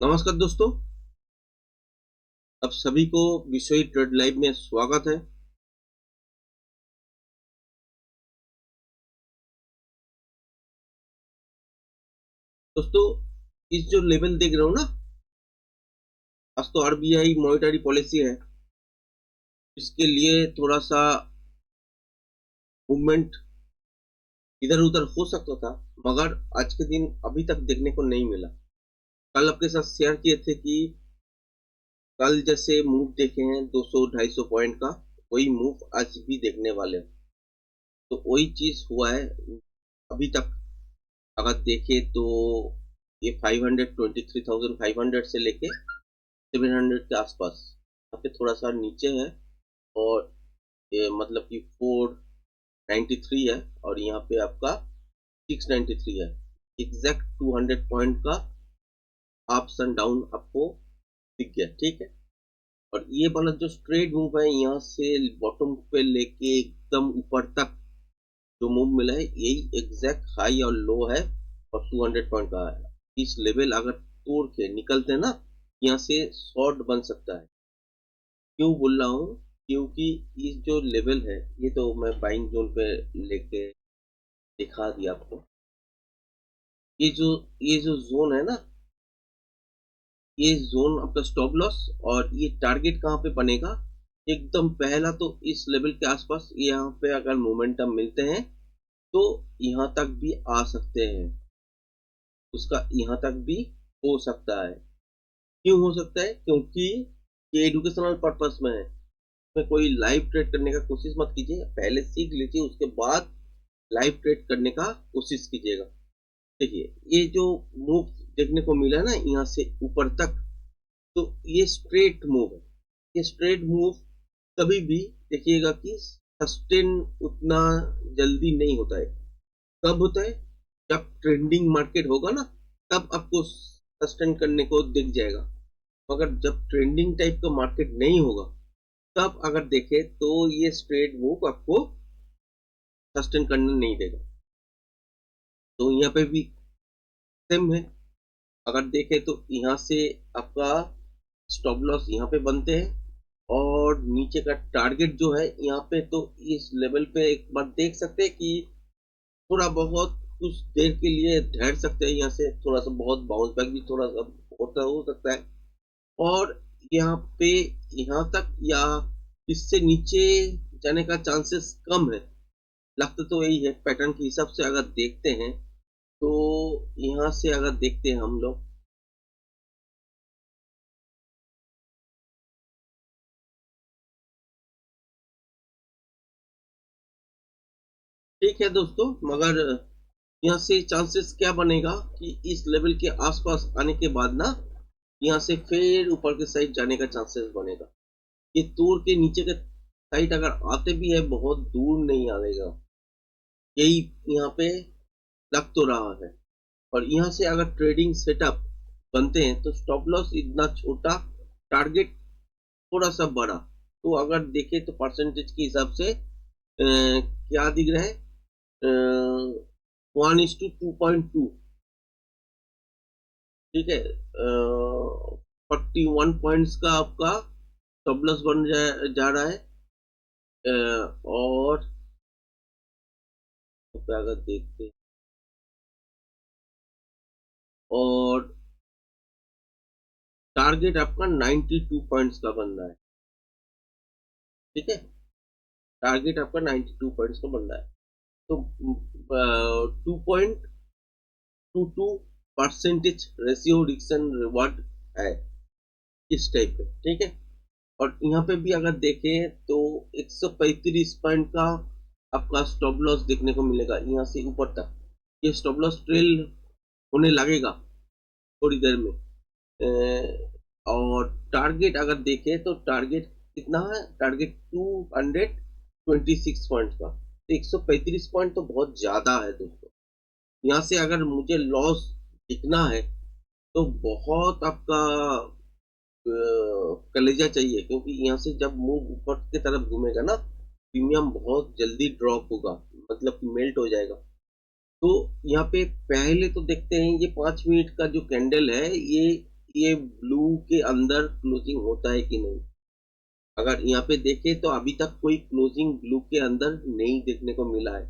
नमस्कार दोस्तों, आप सभी को विषय ट्रेड लाइव में स्वागत है। दोस्तों, इस जो लेवल देख रहे हो ना, आज तो आरबीआई मॉनेटरी पॉलिसी है। इसके लिए थोड़ा सा मूवमेंट इधर उधर हो सकता था, मगर आज के दिन अभी तक देखने को नहीं मिला। कल आपके साथ शेयर किए थे कि कल जैसे मूव देखे हैं 200-250 पॉइंट का, वही मूव आज भी देखने वाले हैं। तो वही चीज हुआ है अभी तक। अगर देखें तो ये 523,500 से लेके 700 के आसपास यहाँ पे थोड़ा सा नीचे है, और ये मतलब कि 493 है, और यहाँ पे आपका 693 है। एग्जैक्ट 200 पॉइंट का अप्स एंड डाउन आपको दिख गया, ठीक है। और ये वाला जो स्ट्रेट मूव है, यहाँ से बॉटम पे लेके एकदम ऊपर तक जो मूव मिला है, यही एग्जैक्ट हाई और लो है, और 200 पॉइंट का है। इस लेवल अगर तोड़ के निकलते हैं ना, यहाँ से शॉर्ट बन सकता है। क्यों बोल रहा हूँ? क्योंकि इस जो लेवल है, ये तो मैं बाइंग जोन पे लेके दिखा दिया आपको। ये जो जोन है ना, ये जोन आपका स्टॉप लॉस, और ये टारगेट कहाँ पे बनेगा? एकदम पहला तो इस लेवल के आसपास, यहाँ पे अगर मोमेंटम मिलते हैं तो यहाँ तक भी आ सकते हैं। उसका यहाँ तक भी हो सकता है। क्यों हो सकता है? क्योंकि ये एजुकेशनल पर्पस में है। में कोई लाइव ट्रेड करने का कोशिश मत कीजिए, पहले सीख लीजिए, उसके बाद लाइव ट्रेड करने का कोशिश कीजिएगा। देखिए, ये जो मूव देखने को मिला ना यहाँ से ऊपर तक, तो ये स्ट्रेट मूव है। ये स्ट्रेट मूव कभी भी देखिएगा कि सस्टेन उतना जल्दी नहीं होता है। कब होता है? जब ट्रेंडिंग मार्केट होगा ना, तब आपको सस्टेन करने को दिख जाएगा। मगर जब ट्रेंडिंग टाइप का मार्केट नहीं होगा, तब अगर देखें तो ये स्ट्रेट मूव आपको सस्टेन करने नहीं देगा। तो यहाँ पे भी सेम है। अगर देखें तो यहाँ से आपका स्टॉप लॉस यहाँ पे बनते हैं, और नीचे का टारगेट जो है यहाँ पे, तो इस लेवल पे एक बार देख सकते हैं कि थोड़ा बहुत कुछ देर के लिए ठहर सकते हैं। यहाँ से थोड़ा सा बहुत बाउंस बैक भी थोड़ा सा होता हो सकता है, और यहाँ पे यहाँ तक या इससे नीचे जाने का चांसेस कम है। लगता तो यही है पैटर्न के हिसाब से। अगर देखते हैं तो यहाँ से अगर देखते हैं हम लोग, ठीक है दोस्तों, मगर यहाँ से चांसेस क्या बनेगा कि इस लेवल के आसपास आने के बाद ना, यहाँ से फिर ऊपर के साइड जाने का चांसेस बनेगा। ये तोड़ के नीचे के साइड अगर आते भी है, बहुत दूर नहीं आएगा, यही यहाँ पे लग तो रहा है। और यहाँ से अगर ट्रेडिंग सेटअप बनते हैं तो स्टॉप लॉस इतना छोटा, टारगेट थोड़ा सा बड़ा। तो अगर देखें तो परसेंटेज के हिसाब से क्या दिख रहा है? 1:2.2, ठीक है। 41 पॉइंट्स का आपका स्टॉप लॉस बन जा रहा है। और अगर देखते हैं, और टारगेट आपका 92 पॉइंट्स का बन रहा है, ठीक है। टारगेट आपका 92 पॉइंट्स का बन रहा है। तो 2.22% रेशियो रिक्शन रिवार्ड है इस टाइप पे, ठीक है। और यहाँ पे भी अगर देखें तो 135 पॉइंट का आपका स्टॉप लॉस देखने को मिलेगा यहाँ से ऊपर तक। ये स्टॉप लॉस ट्रेल होने लगेगा थोड़ी देर में। और टारगेट अगर देखें तो टारगेट कितना है? टारगेट 226 पॉइंट का। तो 135 पॉइंट तो बहुत ज्यादा है दोस्तों। यहाँ से अगर मुझे लॉस दिखना है तो बहुत आपका कलेजा चाहिए, क्योंकि यहाँ से जब मूव ऊपर की तरफ घूमेगा ना, प्रीमियम बहुत जल्दी ड्रॉप होगा, मतलब मेल्ट हो जाएगा। तो यहाँ पे पहले तो देखते हैं, ये 5 मिनट का जो कैंडल है, ये ब्लू के अंदर क्लोजिंग होता है कि नहीं। अगर यहाँ पे देखें तो अभी तक कोई क्लोजिंग ब्लू के अंदर नहीं देखने को मिला है।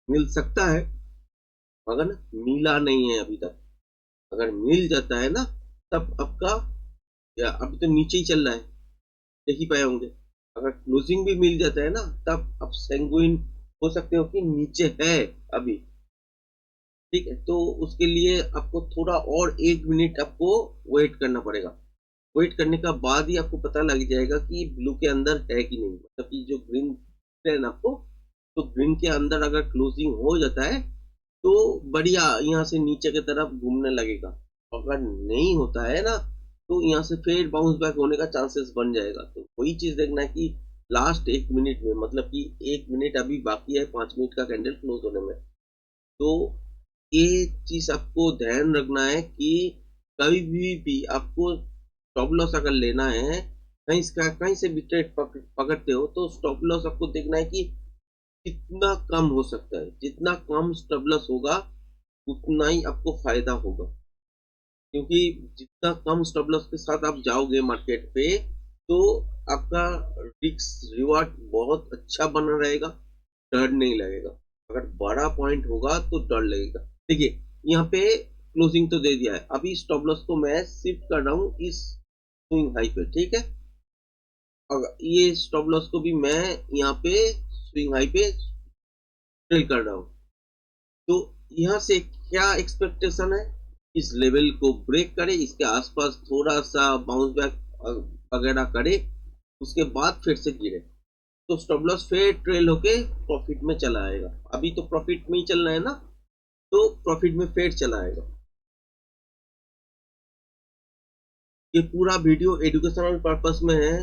मिल सकता है मगर ना मिला नहीं है अभी तक। अगर मिल जाता है ना तब आपका, या अभी तो नीचे ही चल रहा है, देख ही पाए होंगे। अगर क्लोजिंग भी मिल जाता है ना तब आप सेंगुइन हो सकते हो कि नीचे है अभी। ठीक है, तो उसके लिए आपको थोड़ा और 1 मिनट आपको वेट करना पड़ेगा। वेट करने का बाद ही आपको पता लग जाएगा कि ब्लू के अंदर है कि नहीं। मतलब कि जो ग्रीन है ना आपको, तो ग्रीन के अंदर अगर क्लोजिंग हो जाता है तो बढ़िया यहाँ से नीचे की तरफ घूमने लगेगा। अगर नहीं होता है ना तो यहाँ से फिर बाउंस बैक होने का चांसेस बन जाएगा। तो वही चीज देखना है कि लास्ट 1 मिनट में, मतलब कि 1 मिनट अभी बाकी है 5 मिनट का कैंडल क्लोज होने में। तो ये चीज आपको ध्यान रखना है कि कभी भी आपको स्टॉप लॉस अगर लेना है, कहीं से भी ट्रेड पकड़ते हो तो स्टॉप लॉस आपको देखना है कि कितना कम हो सकता है। जितना कम स्टॉप लॉस होगा उतना ही आपको फायदा होगा, क्योंकि जितना कम स्टॉप लॉस के साथ आप जाओगे मार्केट पे तो आपका रिस्क रिवार्ड बहुत अच्छा बना रहेगा, डर नहीं लगेगा। अगर बड़ा पॉइंट होगा तो डर लगेगा। देखिए यहाँ पे क्लोजिंग तो दे दिया है, अभी स्टॉप लॉस को मैं शिफ्ट कर रहा हूँ इस स्विंग हाई पे। ठीक है, और ये स्टॉप लॉस को भी मैं यहाँ पे स्विंग हाई पे ट्रेल कर रहा हूँ। तो यहाँ से क्या एक्सपेक्टेशन है, इस लेवल को ब्रेक करे, इसके आसपास थोड़ा सा बाउंस बैक वगैरह करे, उसके बाद फिर से गिरे तो स्टॉप लॉस फिर ट्रेल होके प्रॉफिट में चला आएगा। अभी तो प्रॉफिट में ही चल रहा है ना, तो प्रॉफिट में फिर चला आएगा। ये पूरा वीडियो एजुकेशनल पर्पस में है।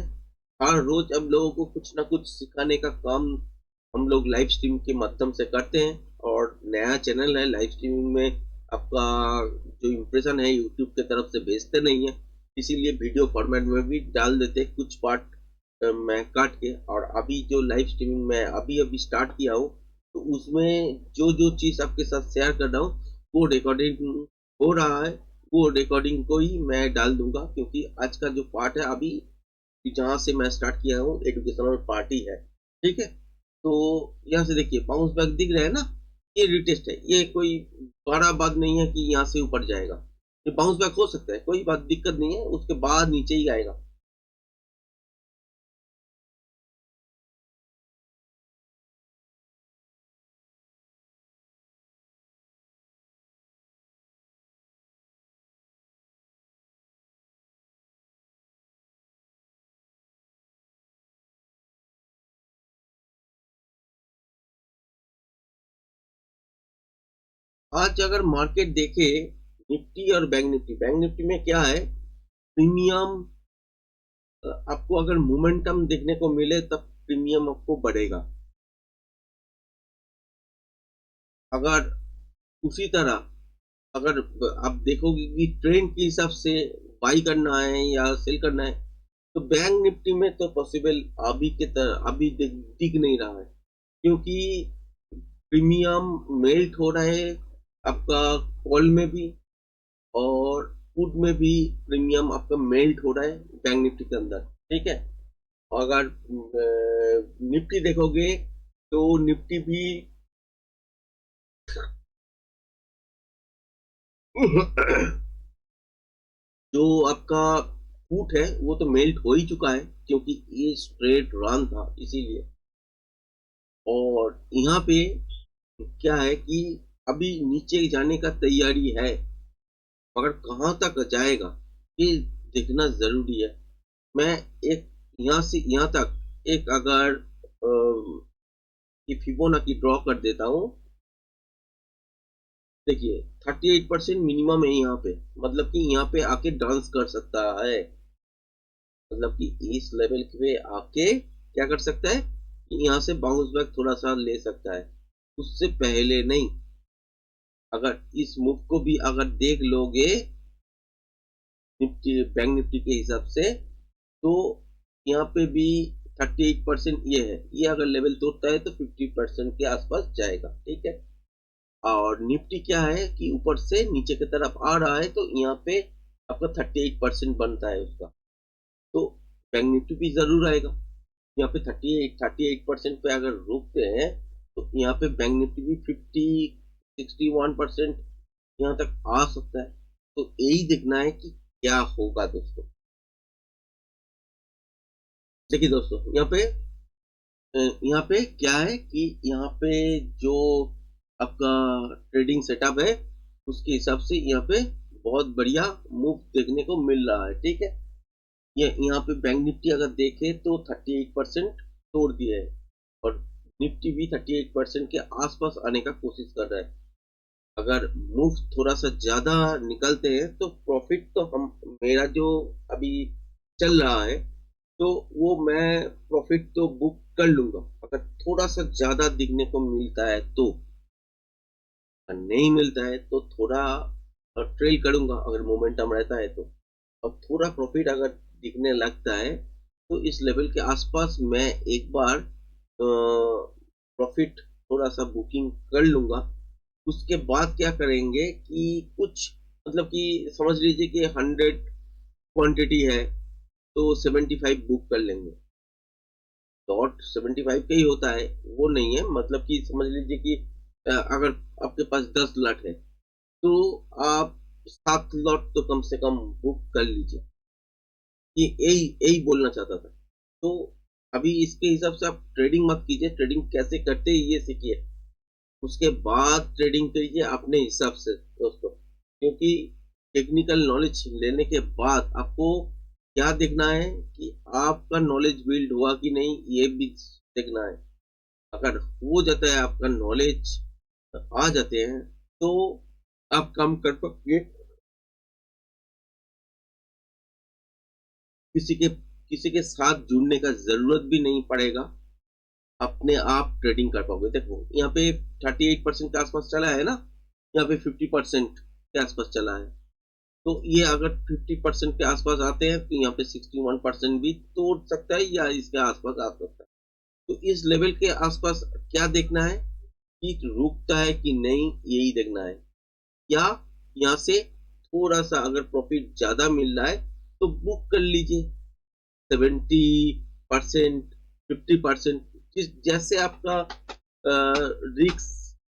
हर रोज अब लोगों को कुछ ना कुछ सिखाने का काम हम लोग लाइव स्ट्रीम के माध्यम से करते हैं। और नया चैनल है, लाइव स्ट्रीमिंग में आपका जो इम्प्रेशन है यूट्यूब की तरफ से भेजते नहीं है, इसीलिए वीडियो फॉर्मेट में भी डाल देते हैं कुछ पार्ट मैं काट के। और अभी जो लाइव स्ट्रीमिंग में अभी अभी स्टार्ट किया हूँ तो उसमें जो जो चीज़ आपके साथ शेयर कर रहा हूँ वो रिकॉर्डिंग हो रहा है, वो रिकॉर्डिंग को ही मैं डाल दूंगा। क्योंकि आज का जो पार्ट है अभी जहाँ से मैं स्टार्ट किया हूँ एजुकेशनल पार्टी है। ठीक है, तो यहाँ से देखिए बाउंस बैक दिख रहा है ना, ये रिटेस्ट है, ये कोई बड़ा बात नहीं है कि यहाँ से ऊपर जाएगा। ये बाउंस बैक हो सकता है, कोई बात दिक्कत नहीं है, उसके बाद नीचे ही आएगा। आज अगर मार्केट देखे निफ्टी और बैंक निफ्टी में क्या है, प्रीमियम आपको अगर मोमेंटम देखने को मिले तब प्रीमियम आपको बढ़ेगा। अगर उसी तरह अगर आप देखोगे कि ट्रेंड के हिसाब से बाई करना है या सेल करना है तो बैंक निफ्टी में तो पॉसिबल अभी के तरह अभी दिख नहीं रहा है, क्योंकि प्रीमियम मेल्ट हो रहा है आपका कॉल में भी और पुट में भी। प्रीमियम आपका मेल्ट हो रहा है बैंक निफ्टी के अंदर। ठीक है, अगर निफ्टी देखोगे तो निफ्टी भी जो आपका फूट है वो तो मेल्ट हो ही चुका है, क्योंकि ये स्ट्रेट रन था इसीलिए। और यहाँ पे क्या है कि अभी नीचे जाने का तैयारी है, मगर कहाँ तक जाएगा ये देखना जरूरी है। मैं एक यहाँ से यहाँ तक एक अगर फिबोनाची ड्रॉ कर देता हूँ। देखिए 38% मिनिमम है यहाँ पे, मतलब कि यहाँ पे आके डांस कर सकता है। मतलब कि इस लेवल पे आके क्या कर सकता है कि यहाँ से बाउंस बैक थोड़ा सा ले सकता है, उससे पहले नहीं। अगर इस मूव को भी अगर देख लोगे निफ्टी बैंक निफ्टी के हिसाब से तो यहाँ पे भी 38% ये है, ये अगर लेवल तोड़ता है तो 50% के आसपास जाएगा। ठीक है, और निफ्टी क्या है कि ऊपर से नीचे की तरफ आ रहा है तो यहाँ पे आपका 38% बनता है उसका, तो बैंक निफ्टी भी जरूर आएगा। यहाँ पे 38% पे अगर रुकते हैं तो यहाँ पे बैंक निफ्टी भी 51% यहाँ तक आ सकता है। तो यही देखना है कि क्या होगा दोस्तों। देखिए दोस्तों, यहाँ पे क्या है कि यहाँ पे जो आपका ट्रेडिंग सेटअप है उसके हिसाब से यहाँ पे बहुत बढ़िया मूव देखने को मिल रहा है। ठीक है, ये यहाँ पे बैंक निफ्टी अगर देखे तो 38% तोड़ दिया है और निफ्टी भी 38% के आसपास आने का कोशिश कर रहा है। अगर मूव थोड़ा सा ज्यादा निकलते हैं तो प्रॉफिट तो हम, मेरा जो अभी चल रहा है तो वो मैं प्रॉफिट तो बुक कर लूंगा अगर थोड़ा सा ज्यादा दिखने को मिलता है तो। अगर नहीं मिलता है तो थोड़ा ट्रेल करूंगा अगर मोमेंटम रहता है तो। और थोड़ा प्रॉफिट अगर दिखने लगता है तो इस लेवल के आसपास मैं एक बार प्रॉफिट थोड़ा सा बुकिंग कर लूंगा। उसके बाद क्या करेंगे कि कुछ, मतलब कि समझ लीजिए कि 100 क्वांटिटी है तो 75 बुक कर लेंगे। डॉट 75 का ही होता है, वो नहीं है, मतलब कि समझ लीजिए कि अगर आपके पास 10 लॉट है तो आप 7 लॉट तो कम से कम बुक कर लीजिए। ये यही यही बोलना चाहता था। तो अभी इसके हिसाब से आप ट्रेडिंग मत कीजिए, ट्रेडिंग कैसे करते हैं ये सीखिए, उसके बाद ट्रेडिंग करिए अपने हिसाब से दोस्तों। क्योंकि टेक्निकल नॉलेज लेने के बाद आपको क्या देखना है कि आपका नॉलेज बिल्ड हुआ कि नहीं, ये भी देखना है। अगर हो जाता है, आपका नॉलेज आ जाते हैं तो आप काम कर पाएंगे। किसी के साथ जुड़ने का जरूरत भी नहीं पड़ेगा, अपने आप ट्रेडिंग कर पाओगे। देखो यहाँ पे 38% के आसपास चला है ना, यहाँ पे 50% के आसपास चला है। तो ये अगर 50% के आसपास आते हैं तो यहाँ पे 61% भी तोड़ सकता है या इसके आसपास आ सकता है। तो इस लेवल के आसपास क्या देखना है कि रुकता है कि नहीं, यही देखना है। या यहाँ से थोड़ा सा अगर प्रॉफिट ज्यादा मिल रहा है तो बुक कर लीजिए 70%, 50%, जैसे आपका रिक्स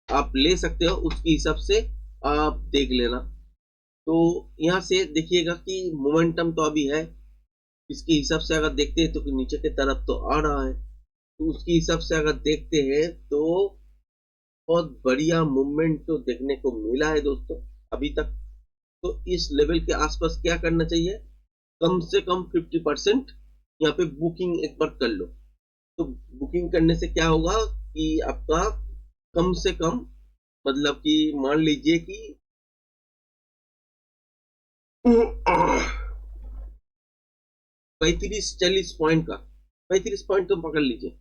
आप ले सकते हो उसके हिसाब से आप देख लेना। तो यहाँ से देखिएगा कि मोमेंटम तो अभी है, इसके हिसाब से अगर देखते हैं तो नीचे की तरफ तो आ रहा है। तो उसके हिसाब से अगर देखते हैं तो बहुत बढ़िया मूवमेंट तो देखने को मिला है दोस्तों अभी तक। तो इस लेवल के आसपास क्या करना चाहिए, कम से कम 50% यहाँ पे बुकिंग एक बार कर लो। तो बुकिंग करने से क्या होगा कि आपका कम से कम, मतलब कि मान लीजिए कि 35-40 पॉइंट का, 35 पॉइंट का पकड़ लीजिए।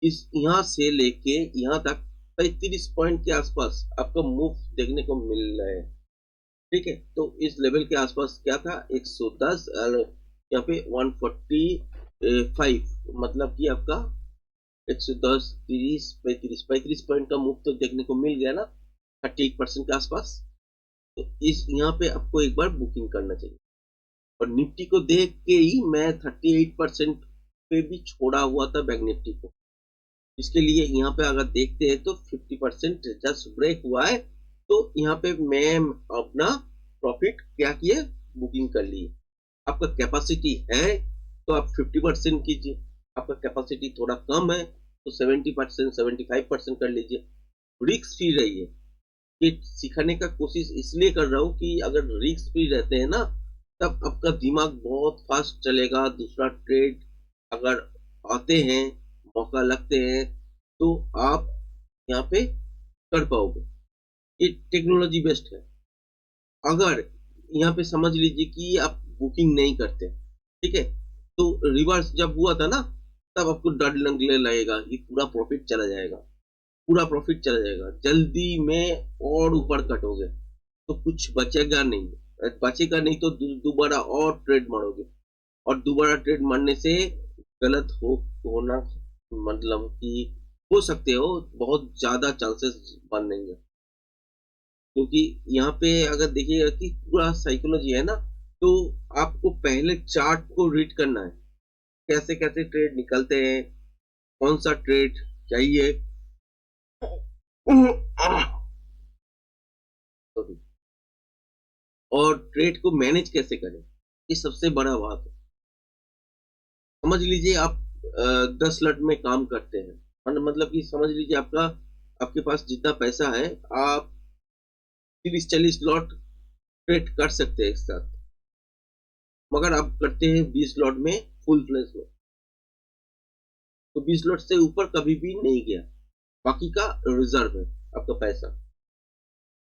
इस यहाँ से लेके यहाँ तक 35 पॉइंट के आसपास आपका मूव देखने को मिल रहा है। ठीक है, तो इस लेवल के आसपास क्या था, 110 और यहाँ पे 145, मतलब कि आपका 110, 30, 35 पॉइंट का मूव तो देखने को मिल गया ना, 38% के आसपास। तो इस यहाँ पे आपको एक बार बुकिंग करना चाहिए। और निफ्टी को देख के ही मैं 38% पे भी छोड़ा हुआ था बैंक निफ्टी को। इसके लिए यहाँ पे अगर देखते हैं तो 50% जस्ट ब्रेक हुआ है, तो यहाँ पे मैं अपना प्रॉफिट क्या किए, बुकिंग कर लिए। आपका कैपेसिटी है तो आप 50% कीजिए, आपका कैपेसिटी थोड़ा कम है तो 70%, 75% कर लीजिए। रिस्क फ्री रहिए। ये सिखाने का कोशिश इसलिए कर रहा हूँ कि अगर रिस्क फ्री रहते हैं ना, तब आपका दिमाग बहुत फास्ट चलेगा। दूसरा ट्रेड अगर आते हैं, मौका लगते हैं, तो आप यहाँ पे कर पाओगे। ये टेक्नोलॉजी बेस्ड है। अगर यहाँ पे समझ लीजिए कि आप बुकिंग नहीं करते, ठीक है, तो रिवर्स जब हुआ था ना, तब आपको डर लगने लगेगा कि पूरा प्रॉफिट चला जाएगा, पूरा प्रॉफिट चला जाएगा, जल्दी में और ऊपर कट हो गए तो कुछ बचेगा नहीं। बचेगा नहीं तो दोबारा और ट्रेड मारोगे, और दोबारा ट्रेड मारने से गलत होना, मतलब कि हो सकते हो, बहुत ज्यादा चांसेस बनेंगे। क्योंकि यहाँ पे अगर देखिएगा कि पूरा साइकोलॉजी है ना, तो आपको पहले चार्ट को रीड करना है, कैसे कैसे ट्रेड निकलते हैं, कौन सा ट्रेड चाहिए, और ट्रेड को मैनेज कैसे करें, ये सबसे बड़ा बात है। समझ लीजिए आप 10 लॉट में काम करते हैं, मतलब कि समझ लीजिए आपके पास जितना पैसा है, आप 30-40 लॉट ट्रेड कर सकते हैं एक साथ, मगर आप करते हैं 20 लॉट में फुल फ्लैश में, तो 20 लॉट से ऊपर कभी भी नहीं गया, बाकी का रिजर्व है आपका पैसा,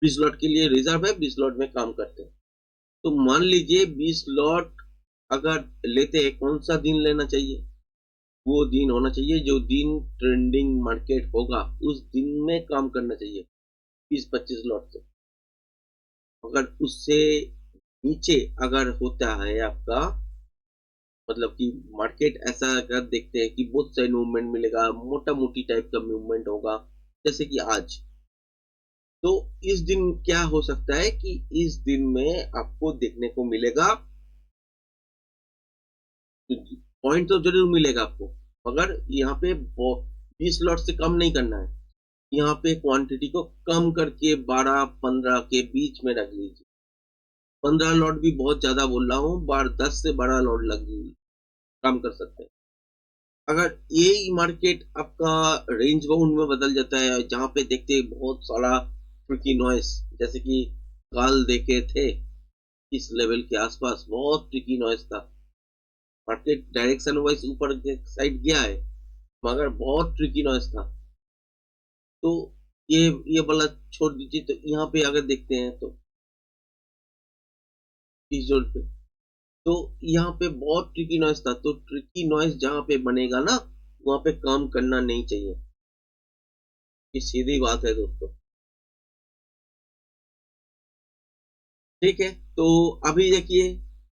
20 लॉट के लिए रिजर्व है, 20 लॉट में काम करते हैं। तो मान लीजिए 20 लॉट अगर लेते हैं, कौन सा दिन लेना चाहिए, वो दिन होना चाहिए जो दिन ट्रेंडिंग मार्केट होगा, उस दिन में काम करना चाहिए 20-25 लॉट से। अगर उससे नीचे अगर होता है आपका, मतलब कि मार्केट ऐसा अगर देखते हैं कि बहुत सारे मूवमेंट मिलेगा, मोटा मोटी टाइप का मूवमेंट होगा, जैसे कि आज, तो इस दिन क्या हो सकता है कि इस दिन में आपको देखने को मिलेगा, पॉइंट तो जरूर मिलेगा आपको, मगर यहाँ पे 20 लॉट से कम नहीं करना है, यहाँ पे क्वांटिटी को कम करके 12-15 के बीच में रख लीजिए। 15 लॉट भी बहुत ज्यादा बोल रहा हूँ, 10 से 12 लॉट लग काम कर सकते हैं। अगर यही मार्केट आपका रेंज बाउंड में बदल जाता है, जहां पे देखते हैं बहुत सारा ट्रिकी नॉइस, जैसे कि कल देखे थे इस लेवल के आसपास बहुत ट्रिकी नॉइस था, मार्केट डायरेक्शन वाइज ऊपर के साइड गया है, मगर बहुत ट्रिकी नॉइस था, तो ये ये वाला छोड़ दीजिए। तो यहाँ पे अगर देखते हैं तो इस जोन पे, तो यहाँ पे बहुत ट्रिकी नॉइस था, तो ट्रिकी नॉइस जहाँ पे बनेगा ना, वहां पे काम करना नहीं चाहिए, ये सीधी बात है दोस्तों। ठीक है, तो अभी देखिए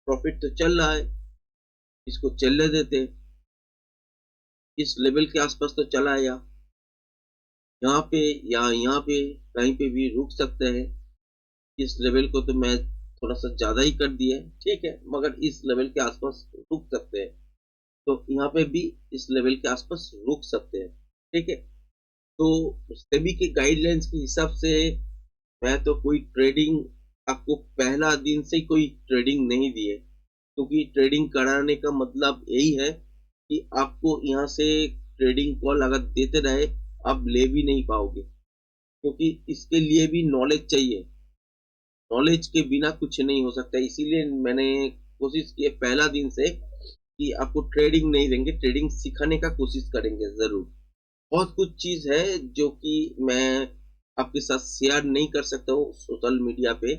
प्रॉफिट तो चल रहा है, इसको चलने देते हैं, इस लेवल के आसपास तो चला है, यहाँ पे या यहाँ पे कहीं पे भी रुक सकते हैं। इस लेवल को तो मैं थोड़ा सा ज्यादा ही कर दिया है, ठीक है, मगर इस लेवल के आसपास रुक सकते हैं, तो यहाँ पे भी इस लेवल के आसपास रुक सकते हैं। ठीक है, तो सेबी के गाइडलाइंस के हिसाब से मैं तो कोई ट्रेडिंग आपको पहला दिन से कोई ट्रेडिंग नहीं दिए, क्योंकि ट्रेडिंग कराने का मतलब यही है कि आपको यहाँ से ट्रेडिंग कॉल अगर देते रहे, आप ले भी नहीं पाओगे, क्योंकि इसके लिए भी नॉलेज चाहिए, नॉलेज के बिना कुछ नहीं हो सकता। इसीलिए मैंने कोशिश की है पहला दिन से कि आपको ट्रेडिंग नहीं देंगे, ट्रेडिंग सिखाने का कोशिश करेंगे जरूर। बहुत कुछ चीज है जो कि मैं आपके साथ शेयर नहीं कर सकता हूँ सोशल मीडिया पे,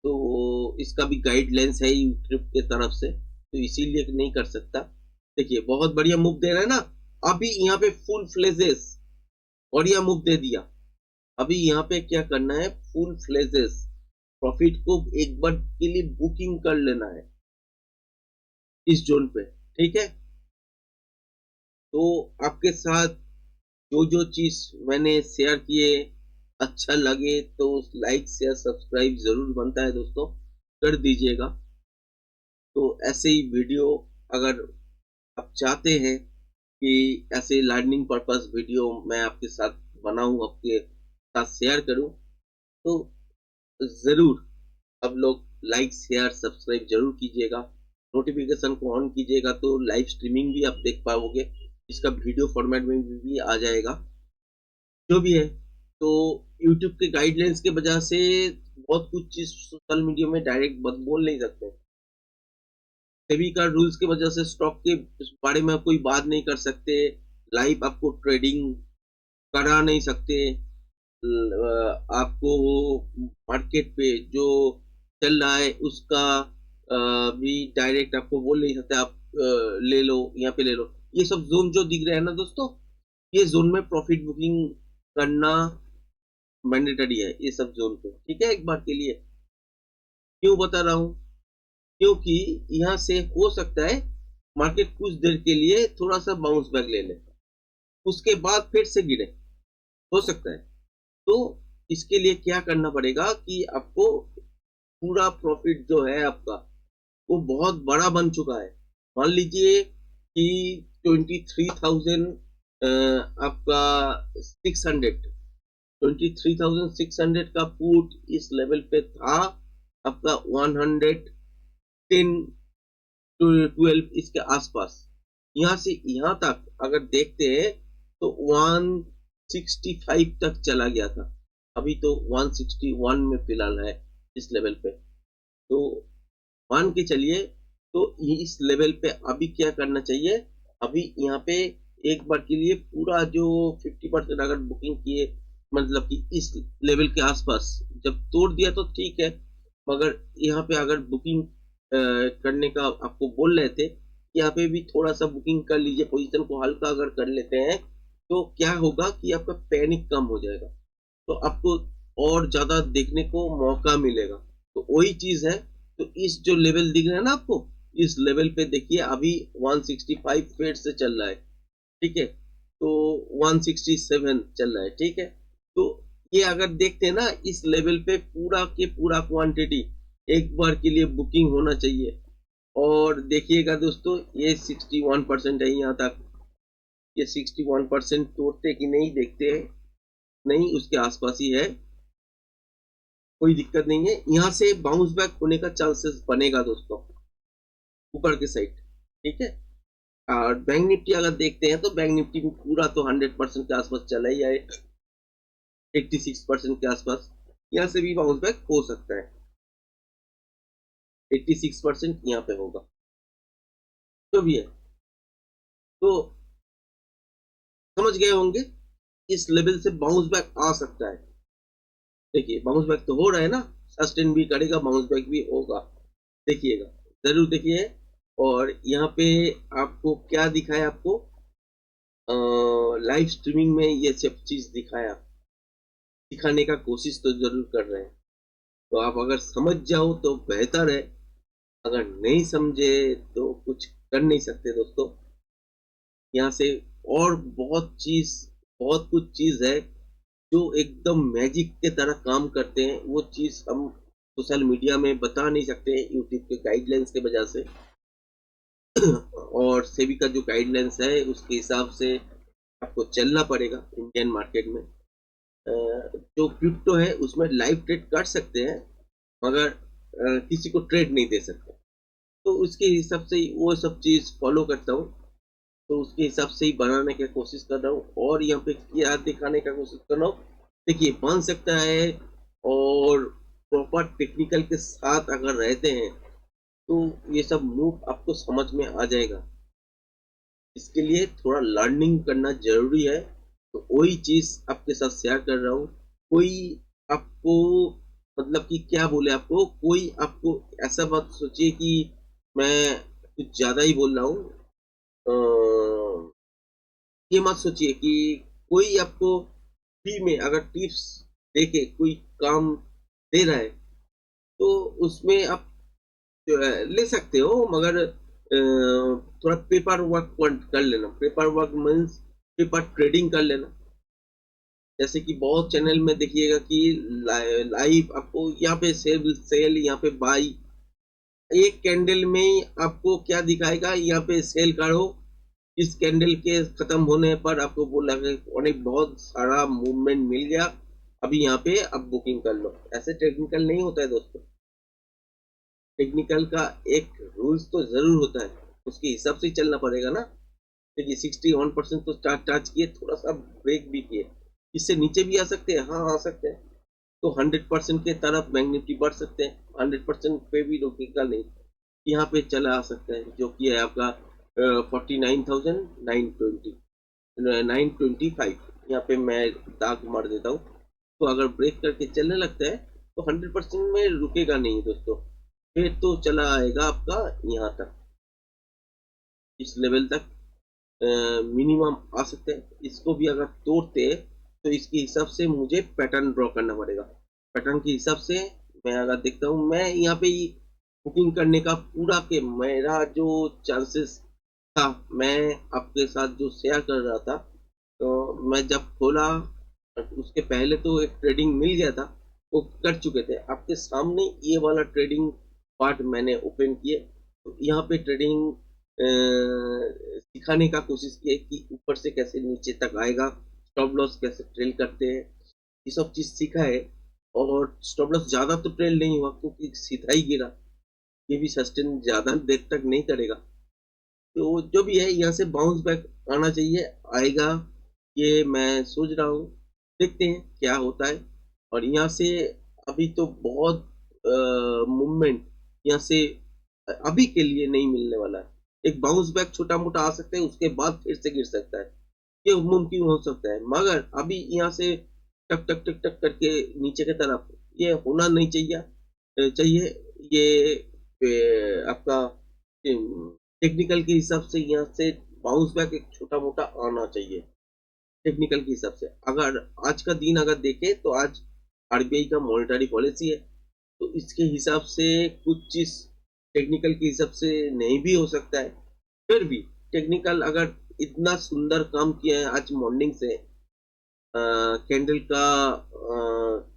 तो इसका भी गाइडलाइंस है यूट्यूब के तरफ से, तो इसीलिए नहीं कर सकता। देखिए बहुत बढ़िया मूव दे रहा है ना, अभी यहाँ पे फुल फ्लेजेस बढ़िया मूव दे दिया। अभी यहाँ पे क्या करना है, फुल फ्लेजेस प्रॉफिट को एक बार के लिए बुकिंग कर लेना है इस जोन पे। ठीक है, तो आपके साथ जो जो चीज मैंने शेयर किए अच्छा लगे तो लाइक शेयर सब्सक्राइब जरूर बनता है दोस्तों, कर दीजिएगा। तो ऐसे ही वीडियो अगर आप चाहते हैं कि ऐसे लर्निंग पर्पस वीडियो मैं आपके साथ बनाऊं, आपके साथ शेयर करूं, तो जरूर अब लोग लाइक शेयर सब्सक्राइब जरूर कीजिएगा, नोटिफिकेशन को ऑन कीजिएगा, तो लाइव स्ट्रीमिंग भी आप देख पाओगे, इसका वीडियो फॉर्मेट में भी आ जाएगा, जो भी है। तो यूट्यूब के गाइडलाइंस के वजह से बहुत कुछ चीज सोशल मीडिया में डायरेक्ट बोल नहीं सकते, सेबी का रूल्स की वजह से स्टॉक के बारे में कोई बात नहीं कर सकते, लाइव आपको ट्रेडिंग करा नहीं सकते, आपको मार्केट पे जो चल रहा है उसका भी डायरेक्ट आपको बोल नहीं सकते, आप ले लो यहाँ पे ले लो। ये सब जोन जो दिख रहे हैं ना दोस्तों, ये जोन में प्रॉफिट बुकिंग करना मैंडेटरी है, ये सब जोन पे। ठीक है, एक बार के लिए क्यों बता रहा हूँ, क्योंकि यहाँ से हो सकता है मार्केट कुछ देर के लिए थोड़ा सा बाउंस बैक ले ले, उसके बाद फिर से गिरे, हो सकता है। तो इसके लिए क्या करना पड़ेगा कि आपको पूरा प्रॉफिट जो है आपका वो बहुत बड़ा बन चुका है। मान लीजिए कि 23,000 आपका 600 23,600 का पुट इस लेवल पे था, आपका 110 टू 12 इसके आसपास। यहाँ से यहाँ तक अगर देखते हैं तो 165 तक चला गया था, अभी तो 161 में फिलहाल है इस लेवल पे। तो मान के चलिए, तो इस लेवल पे अभी क्या करना चाहिए, अभी यहाँ पे एक बार के लिए पूरा जो 50% अगर बुकिंग किए, मतलब कि इस लेवल के आसपास जब तोड़ दिया तो ठीक है, मगर यहाँ पे अगर बुकिंग करने का आपको बोल रहे थे, यहाँ पे भी थोड़ा सा बुकिंग कर लीजिए, पोजीशन को हल्का अगर कर लेते हैं तो क्या होगा कि आपका पैनिक कम हो जाएगा, तो आपको और ज्यादा देखने को मौका मिलेगा। तो वही चीज है। तो इस जो लेवल दिख रहा है ना आपको, इस लेवल पे देखिए अभी 165 फेट से चल रहा है, ठीक है, तो 167 चल रहा है, ठीक है। तो ये अगर देखते हैं ना, इस लेवल पे पूरा के पूरा क्वांटिटी एक बार के लिए बुकिंग होना चाहिए। और देखिएगा दोस्तों, ये 61% है यहाँ तक, ये 61% तोड़ते कि नहीं देखते हैं, नहीं उसके आसपास ही है, कोई दिक्कत नहीं है। यहाँ से बाउंस बैक होने का चांसेस बनेगा दोस्तों ऊपर के साइड, ठीक है। और बैंक निफ्टी अगर देखते हैं तो बैंक निफ्टी भी पूरा तो 100% के आसपास चला ही है, 86% के आसपास, यहाँ से भी बाउंस बैक हो सकता है, 86% यहाँ पे होगा, जो भी है। तो समझ गए होंगे, इस लेवल से बाउंस बैक आ सकता है। देखिए बाउंस बैक तो हो रहा है ना, सस्टेन भी करेगा, बाउंस बैक भी होगा, देखिएगा, जरूर देखिए। और यहाँ पे आपको क्या दिखाया, आपको लाइव स्ट्रीमिंग में ये सब चीज दिखाया, दिखाने का कोशिश तो जरूर कर रहे हैं। तो आप अगर समझ जाओ तो बेहतर है, अगर नहीं समझे तो कुछ कर नहीं सकते दोस्तों। यहाँ से और बहुत कुछ चीज है जो एकदम मैजिक के तरह काम करते हैं, वो चीज हम सोशल मीडिया में बता नहीं सकते यूट्यूब के गाइडलाइंस के वजह से। और सेबी का जो गाइडलाइंस है उसके हिसाब से आपको चलना पड़ेगा इंडियन मार्केट में। जो क्रिप्टो है उसमें लाइव ट्रेड कर सकते हैं, मगर किसी को ट्रेड नहीं दे सकते। तो उसके हिसाब से ही वो सब चीज फॉलो करता हूँ, तो उसके हिसाब से ही बनाने की कोशिश कर रहा हूँ, और यहाँ पे क्या दिखाने का कोशिश कर रहा हूँ। देखिए बन सकता है, और प्रॉपर टेक्निकल के साथ अगर रहते हैं तो ये सब मूव आपको समझ में आ जाएगा। इसके लिए थोड़ा लर्निंग करना जरूरी है, तो वही चीज आपके साथ शेयर कर रहा हूँ। कोई आपको, मतलब कि क्या बोले आपको, कोई आपको ऐसा मत सोचिए कि मैं कुछ ज्यादा ही बोल रहा हूँ। ये मत सोचिए कि कोई आपको फ्री में अगर टिप्स देके कोई काम दे रहा है तो उसमें आप ले सकते हो, मगर थोड़ा पेपर वर्क कर लेना। Paper work means paper trading कर लेना। जैसे कि बहुत चैनल में देखिएगा कि लाइव आपको यहाँ पे सेल सेल, यहाँ पे बाई, एक कैंडल में ही आपको क्या दिखाएगा, यहाँ पे सेल करो, इस कैंडल के खत्म होने पर आपको बोला उन्हें बहुत सारा मूवमेंट मिल गया, अभी यहाँ पे अब बुकिंग कर लो। ऐसे टेक्निकल नहीं होता है दोस्तों, टेक्निकल का एक रूल्स तो जरूर होता है, उसके हिसाब से ही चलना पड़ेगा ना। देखिए 61% तो टच किए, थोड़ा सा ब्रेक भी किए, इससे नीचे भी आ सकते हैं, हाँ आ सकते हैं। तो 100% के तरफ बैंक निफ्टी बढ़ सकते हैं, 100% पे भी रुकेगा नहीं, यहाँ पे चला आ सकता है, जो कि है आपका 49,925, यहाँ पे मैं दाग मार देता हूँ। तो अगर ब्रेक करके चलने लगता है तो 100% में रुकेगा नहीं दोस्तों, फिर तो चला आएगा आपका यहाँ तक, इस लेवल तक मिनिमम आ सकते हैं। इसको भी अगर तोड़ते तो इसके हिसाब से मुझे पैटर्न ड्रॉ करना पड़ेगा। पैटर्न के हिसाब से मैं अगर देखता हूँ, मैं यहाँ पे बुकिंग करने का पूरा के मेरा जो चांसेस था, मैं आपके साथ जो शेयर कर रहा था, तो मैं जब खोला उसके पहले तो एक ट्रेडिंग मिल गया था, वो कर चुके थे। आपके सामने ये वाला ट्रेडिंग पार्ट मैंने ओपन किए, तो यहाँ पे ट्रेडिंग सिखाने का कोशिश की है कि ऊपर से कैसे नीचे तक आएगा, स्टॉप लॉस कैसे ट्रेल करते हैं, ये सब चीज सीखा है। और स्टॉप लॉस ज्यादा तो ट्रेल नहीं हुआ क्योंकि सीधा ही गिरा, ये भी सस्टेन ज्यादा देर तक नहीं करेगा। तो जो भी है यहाँ से बाउंस बैक आना चाहिए, आएगा, ये मैं सोच रहा हूँ। देखते हैं क्या होता है। और यहाँ से अभी तो बहुत मूवमेंट यहाँ से अभी के लिए नहीं मिलने वाला है। एक बाउंस बैक छोटा मोटा आ सकता है, उसके बाद फिर से गिर सकता है, ये मुमकिन हो सकता है। मगर अभी यहाँ से टक टक टक टक करके नीचे की तरफ ये होना नहीं चाहिए ये आपका टेक्निकल के हिसाब से यहाँ से बाउंस बैक एक छोटा मोटा आना चाहिए। टेक्निकल के हिसाब से अगर आज का दिन अगर देखें तो आज आरबीआई का मॉनेटरी पॉलिसी है, तो इसके हिसाब से कुछ चीज टेक्निकल के हिसाब से नहीं भी हो सकता है। फिर भी टेक्निकल अगर इतना सुंदर काम किया है आज मॉर्निंग से, कैंडल का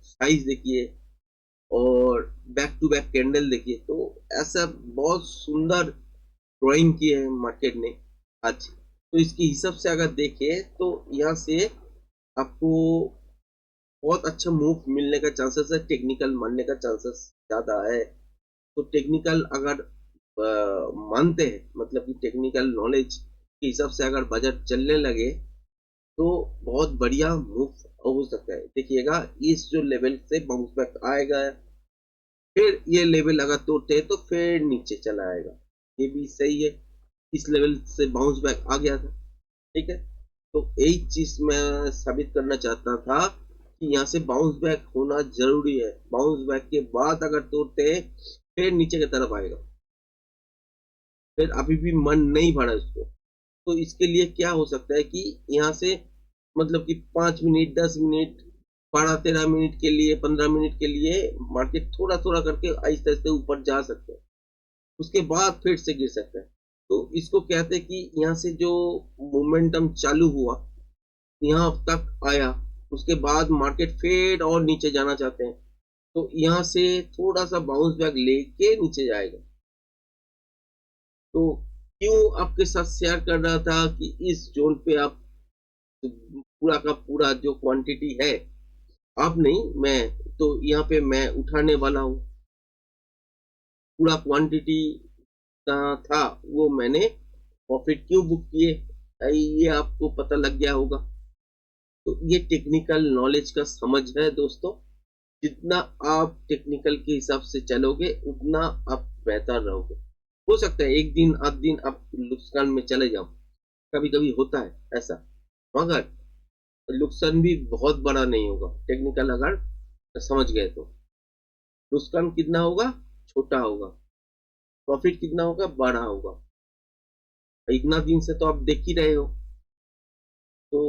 साइज देखिए और बैक टू बैक कैंडल देखिए, तो ऐसा बहुत सुंदर ड्राइंग की है मार्केट ने आज। तो इसके हिसाब से अगर देखें तो यहाँ से आपको बहुत अच्छा मूव मिलने का चांसेस है, टेक्निकल मानने का चांसेस ज्यादा है। तो टेक्निकल अगर मानते हैं, मतलब कि टेक्निकल नॉलेज के हिसाब से अगर बजट चलने लगे तो बहुत बढ़िया मूव हो सकता है। देखिएगा इस जो लेवल से बाउंस बैक आएगा, फिर ये लेवल अगर तोड़ते हैं तो फिर नीचे चला आएगा, ये भी सही है। इस लेवल से बाउंस बैक आ गया था, ठीक है। तो यही चीज मैं साबित करना चाहता था कि यहाँ से बाउंस बैक होना जरूरी है। बाउंस बैक के बाद अगर तोड़ते हैं फिर नीचे की तरफ आएगा, फिर अभी भी मन नहीं भरा इसको। तो इसके लिए क्या हो सकता है कि यहाँ से मतलब कि 5 मिनट 10 मिनट 12-13 मिनट के लिए 15 मिनट के लिए मार्केट थोड़ा थोड़ा करके आहिस्ते आहिस्ते ऊपर जा सकते हैं, उसके बाद फिर से गिर सकता है। तो इसको कहते हैं कि यहाँ से जो मोमेंटम चालू हुआ यहाँ तक आया, उसके बाद मार्केट फिर और नीचे जाना चाहते हैं, तो यहाँ से थोड़ा सा बाउंस बैक लेके नीचे जाएगा। तो क्यों आपके साथ शेयर कर रहा था कि इस जोन पे आप पूरा का पूरा जो क्वांटिटी है, आप नहीं मैं, तो यहाँ पे मैं उठाने वाला हूँ। पूरा क्वांटिटी का था वो मैंने प्रॉफिट क्यों बुक किए, ये आपको पता लग गया होगा। तो ये टेक्निकल नॉलेज का समझ है दोस्तों। जितना आप टेक्निकल के हिसाब से चलोगे उतना आप बेहतर रहोगे। हो सकता है एक दिन आध दिन आप नुकसान में चले जाओ, कभी कभी होता है ऐसा, मगर नुकसान भी बहुत बड़ा नहीं होगा टेक्निकल अगर समझ गए तो। नुकसान कितना होगा, छोटा होगा, प्रॉफिट कितना होगा, बड़ा होगा। इतना दिन से तो आप देख ही रहे हो। तो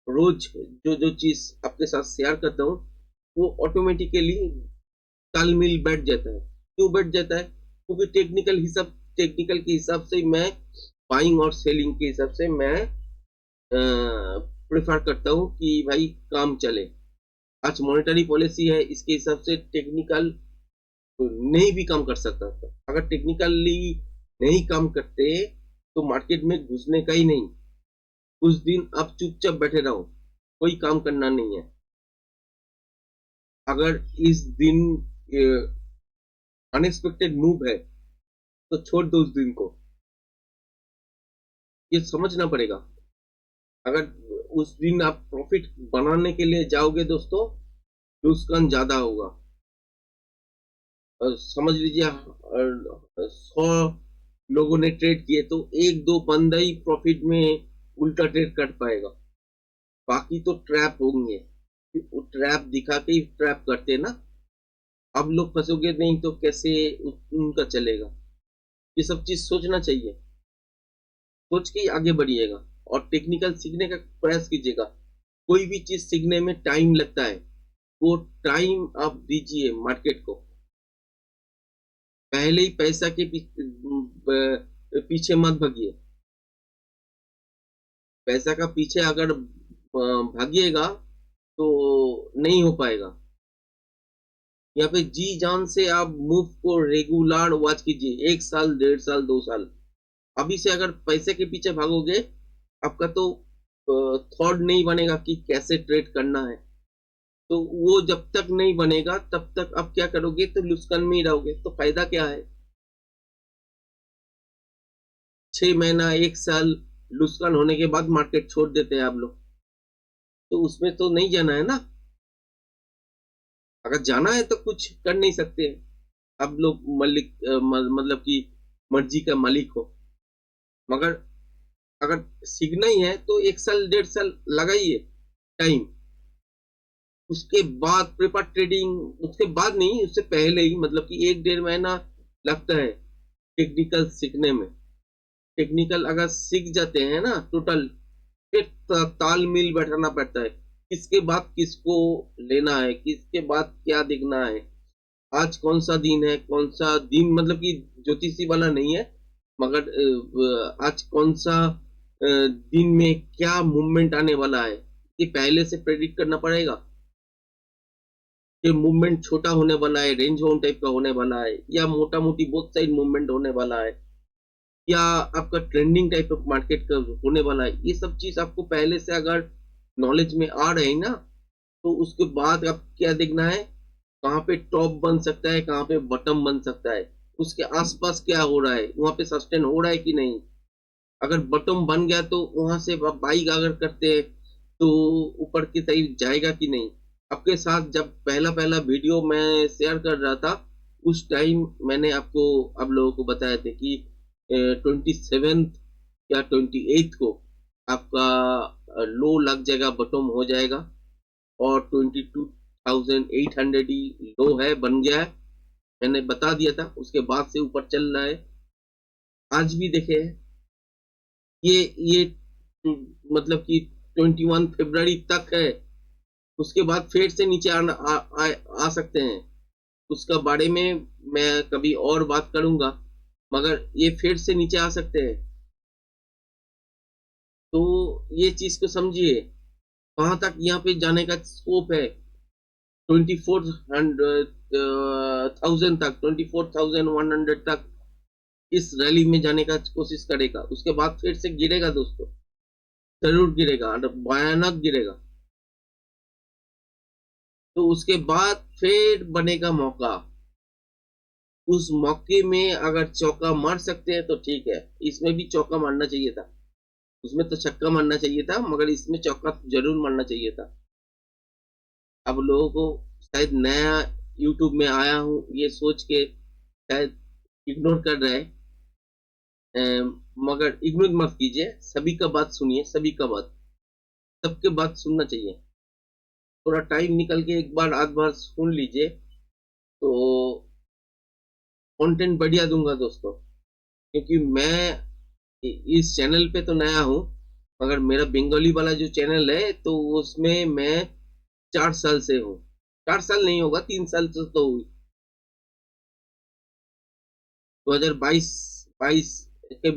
रोज जो जो चीज आपके साथ शेयर करता हूँ वो ऑटोमेटिकली तालमेल बैठ जाता है। क्यों बैठ जाता है, क्योंकि टेक्निकल के हिसाब से मैं बाइंग और सेलिंग के हिसाब से मैं प्रेफर करता हूँ कि भाई काम चले। आज मॉनेटरी पॉलिसी है, इसके हिसाब से टेक्निकल नहीं भी काम कर सकता था। अगर टेक्निकली नहीं काम करते तो मार्केट में घुसने का ही नहीं। कुछ दिन आप चुपचाप बैठे रहो, कोई काम करना नहीं है। अगर इस दिन अनएक्सपेक्टेड मूव है तो छोड़ दो उस दिन को, ये समझना पड़ेगा। अगर उस दिन आप प्रॉफिट बनाने के लिए जाओगे दोस्तों, नुकसान ज्यादा होगा। समझ लीजिए 100 लोगों ने ट्रेड किए तो एक दो बंदा ही प्रॉफिट में उल्टा ट्रेड कर पाएगा, बाकी तो ट्रैप होंगे। वो ट्रैप दिखा के ही ट्रैप करते हैं ना। अब लोग फंसोगे नहीं तो कैसे उनका चलेगा। ये सब चीज सोचना चाहिए, सोच के ही आगे बढ़िएगा और टेक्निकल सीखने का प्रयास कीजिएगा। कोई भी चीज सीखने में टाइम लगता है, वो टाइम आप दीजिए मार्केट को। पहले ही पैसा के पीछे मत भागिए। पैसा का पीछे अगर भागिएगा तो नहीं हो पाएगा। यहाँ पे जी जान से आप मूव को रेगुलर वॉच कीजिए, 1 साल, 1.5 साल, 2 साल। अभी से अगर पैसे के पीछे भागोगे, आपका तो थॉट नहीं बनेगा कि कैसे ट्रेड करना है। तो वो जब तक नहीं बनेगा तब तक आप क्या करोगे, तो लुस्कान में ही रहोगे। तो फायदा क्या है? 6 महीना, 1 साल लुस्कान होने के बाद मार्केट छोड़ देते हैं आप लोग। तो उसमें तो नहीं जाना है ना। अगर जाना है तो कुछ कर नहीं सकते। आप लोग मतलब कि मर्जी का मालिक हो। मगर अगर सीखना ही है तो 1 साल, 1.5 साल लगाइए टाइम। उसके बाद पेपर ट्रेडिंग, उसके बाद नहीं, उससे पहले ही, मतलब कि 1-1.5 महीना लगता है टेक्निकल सीखने में। टेक्निकल अगर सीख जाते हैं ना टोटल, फिर तालमेल बैठाना पड़ता है, किसके बाद किसको लेना है, किसके बाद क्या देखना है, आज कौन सा दिन है, कौन सा दिन, मतलब कि ज्योतिषी वाला नहीं है, मगर आज कौन सा दिन में क्या मूवमेंट आने वाला है, ये पहले से प्रेडिक्ट करना पड़ेगा। ये मूवमेंट छोटा होने वाला है, रेंज बाउंड टाइप का होने वाला है, या मोटा मोटी बोथ साइड मूवमेंट होने वाला है, या आपका ट्रेंडिंग टाइप ऑफ मार्केट का होने वाला है। ये सब चीज आपको पहले से अगर नॉलेज में आ रहे हैं ना, तो उसके बाद आप क्या देखना है, कहाँ पे टॉप बन सकता है, कहाँ पे बॉटम बन सकता है, उसके आसपास क्या हो रहा है, वहां पे सस्टेन हो रहा है कि नहीं। अगर बॉटम बन गया तो वहां से आप बाइक अगर करते हैं तो ऊपर की तरफ जाएगा कि नहीं। आपके साथ जब पहला पहला वीडियो मैं शेयर कर रहा था, उस टाइम मैंने आपको, आप लोगों को बताया था कि 27th या 28th को आपका लो लग जाएगा, बॉटम हो जाएगा, और 22,800 ही लो है, बन गया है। मैंने बता दिया था, उसके बाद से ऊपर चल रहा है। आज भी देखे ये ये मतलब कि 21 फरवरी तक है। उसके बाद फिर से नीचे आ सकते हैं। उसका बारे में मैं कभी और बात करूंगा, मगर ये फिर से नीचे आ सकते हैं। तो ये चीज को समझिए, कहाँ तक यहाँ पे जाने का स्कोप है। 24,000 तक, 24,100 तक इस रैली में जाने का कोशिश करेगा। उसके बाद फिर से गिरेगा दोस्तों, जरूर गिरेगा और भयानक गिरेगा। तो उसके बाद फिर बनेगा मौका। उस मौके में अगर चौका मार सकते हैं तो ठीक है। इसमें भी चौका मारना चाहिए था, उसमें तो छक्का मारना चाहिए था, मगर इसमें चौका जरूर मारना चाहिए था। अब लोगों को शायद नया यूट्यूब में आया हूँ ये सोच के शायद इग्नोर कर रहे हैं। मगर इग्नोर मत कीजिए, सभी का बात सुनिए, सभी का बात, सबके बात सुनना चाहिए। थोड़ा टाइम निकल के एक बार आध बार सुन लीजिए, तो कंटेंट बढ़िया दूंगा दोस्तों। क्योंकि मैं इस चैनल पे तो नया हूँ, मगर मेरा बंगाली वाला जो चैनल है तो उसमें मैं 4 साल से हूँ। 4 साल नहीं होगा, 3 साल से तो हुई। 2022 22 के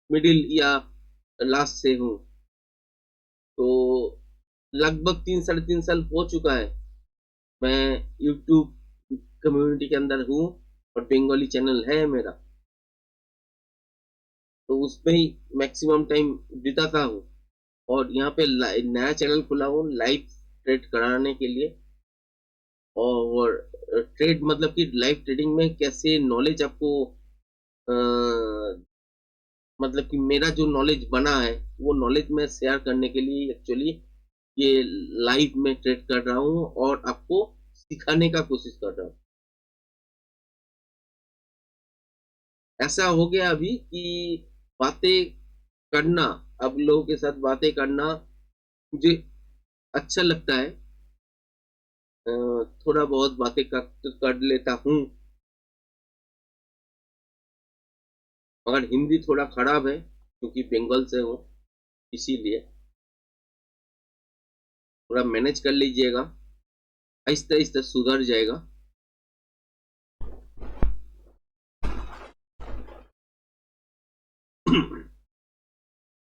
मिडिल या लास्ट से हूँ। तो लगभग 3 साढ़े 3 साल हो चुका है मैं यूट्यूब कम्युनिटी के अंदर हूँ, और बंगाली चैनल है मेरा। तो उसमें ही मैक्सिमम टाइम बिताता हूँ। और यहाँ पे नया चैनल खुला हूँ लाइव ट्रेड कराने के लिए। और ट्रेड मतलब कि लाइव ट्रेडिंग में कैसे नॉलेज आपको, अ, मतलब कि मेरा जो नॉलेज बना है वो नॉलेज मैं शेयर करने के लिए एक्चुअली ये लाइव में ट्रेड कर रहा हूँ, और आपको सिखाने का कोशिश कर रहा हूँ। ऐसा हो गया अभी कि बातें करना, अब लोगों के साथ बातें करना मुझे अच्छा लगता है। थोड़ा बहुत बातें कर लेता हूँ, मगर हिंदी थोड़ा खराब है क्योंकि बंगाल से हूँ, इसीलिए थोड़ा मैनेज कर लीजिएगा, आहिस्ता आहिस्ता सुधर जाएगा।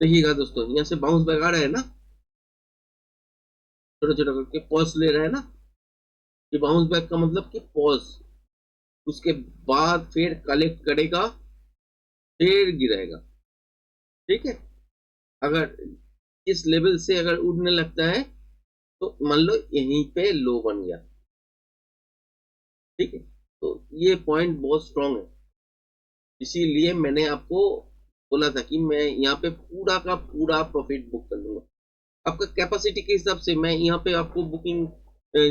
देखिएगा दोस्तों, यहाँ से बाउंस बैक आ रहा है ना, छोटा छोटा करके पॉज ले रहा है ना, ये बाउंस बैक का मतलब कि पॉज, उसके बाद फिर कलेक्ट करेगा, फिर गिराएगा। ठीक है, अगर इस लेवल से अगर उड़ने लगता है तो मान लो यहीं पे लो बन गया। ठीक है, तो ये पॉइंट बहुत स्ट्रांग है, इसीलिए मैंने आपको बोला था कि मैं यहाँ पे पूरा का पूरा प्रॉफिट बुक कर लूंगा। आपका कैपेसिटी के हिसाब से मैं यहाँ पे आपको बुकिंग